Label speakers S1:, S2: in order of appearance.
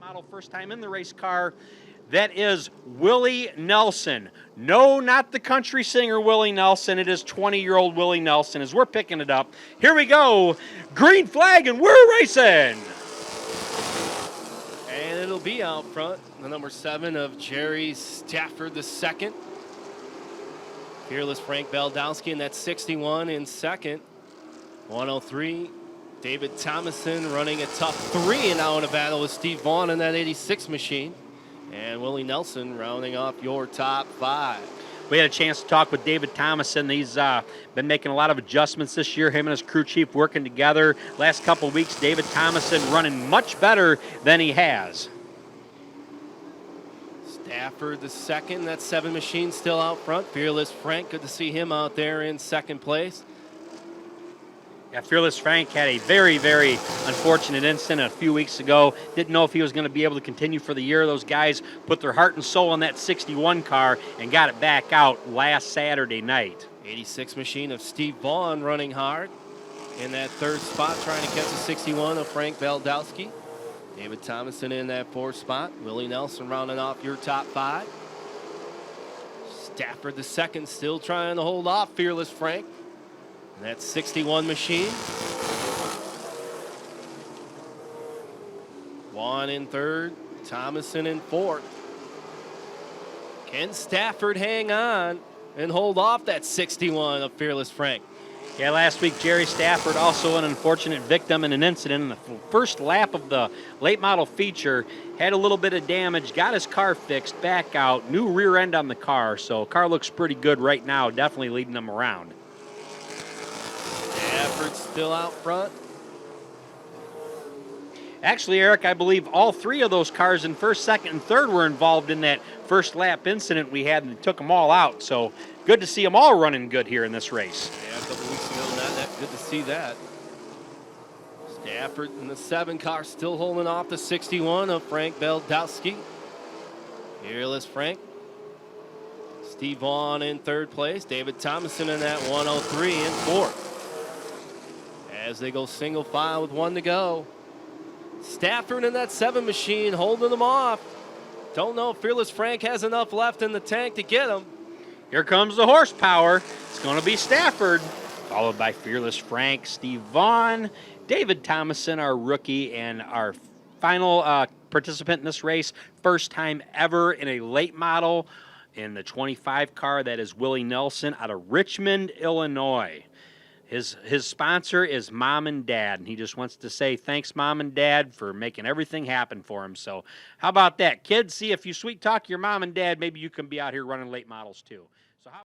S1: model, first time in the race car. That is Willie Nelson. No, not the country singer Willie Nelson. It is 20-year-old Willie Nelson as we're picking it up. Here we go. Green flag, and we're racing.
S2: And it'll be out front, the number 7 of Jerry Stafford II. Fearless Frank Baldowski in that 61 in second. 103, David Thomason running a tough 3 and now in a battle with Steve Vaughn in that 86 machine. And Willie Nelson rounding off your top 5.
S1: We had a chance to talk with David Thomason. He's been making a lot of adjustments this year, him and his crew chief working together. Last couple of weeks, David Thomason running much better than he has.
S2: Stafford the second, that 7 machine still out front. Fearless Frank, good to see him out there in second place.
S1: Yeah, Fearless Frank had a very, very unfortunate incident a few weeks ago. Didn't know if he was going to be able to continue for the year. Those guys put their heart and soul in that 61 car and got it back out last Saturday night.
S2: 86 machine of Steve Vaughn running hard in that 3rd spot, trying to catch a 61 of Frank Baldowski. David Thomason in that 4th spot. Willie Nelson rounding off your top 5. Stafford the second still trying to hold off Fearless Frank. And that 61 machine. Vaughn in 3rd, Thomason in 4th. Can Stafford hang on and hold off that 61 of Fearless Frank?
S1: Yeah, last week Jerry Stafford, also an unfortunate victim in an incident in the first lap of the late model feature, had a little bit of damage, got his car fixed, back out, new rear end on the car, so car looks pretty good right now, definitely leading them around.
S2: Stafford still out front.
S1: Actually, Eric, I believe all 3 of those cars in 1st, 2nd, and 3rd were involved in that first lap incident we had, and they took them all out. So good to see them all running good here in this race.
S2: Yeah, a couple weeks ago, not that good to see that. Stafford in the 7 car still holding off the 61 of Frank Baldowski. Fearless Frank. Steve Vaughn in 3rd place. David Thomason in that 103 in 4th. As they go single file with 1 to go. Stafford in that 7 machine holding them off. Don't know if Fearless Frank has enough left in the tank to get him.
S1: Here comes the horsepower. It's going to be Stafford, followed by Fearless Frank, Steve Vaughn, David Thomason, our rookie, and our final participant in this race. First time ever in a late model in the 25 car. That is Willie Nelson out of Richmond, Illinois. His sponsor is Mom and Dad, and he just wants to say thanks, Mom and Dad, for making everything happen for him. So how about that, kids? See, if you sweet talk your mom and dad, maybe you can be out here running late models too. So how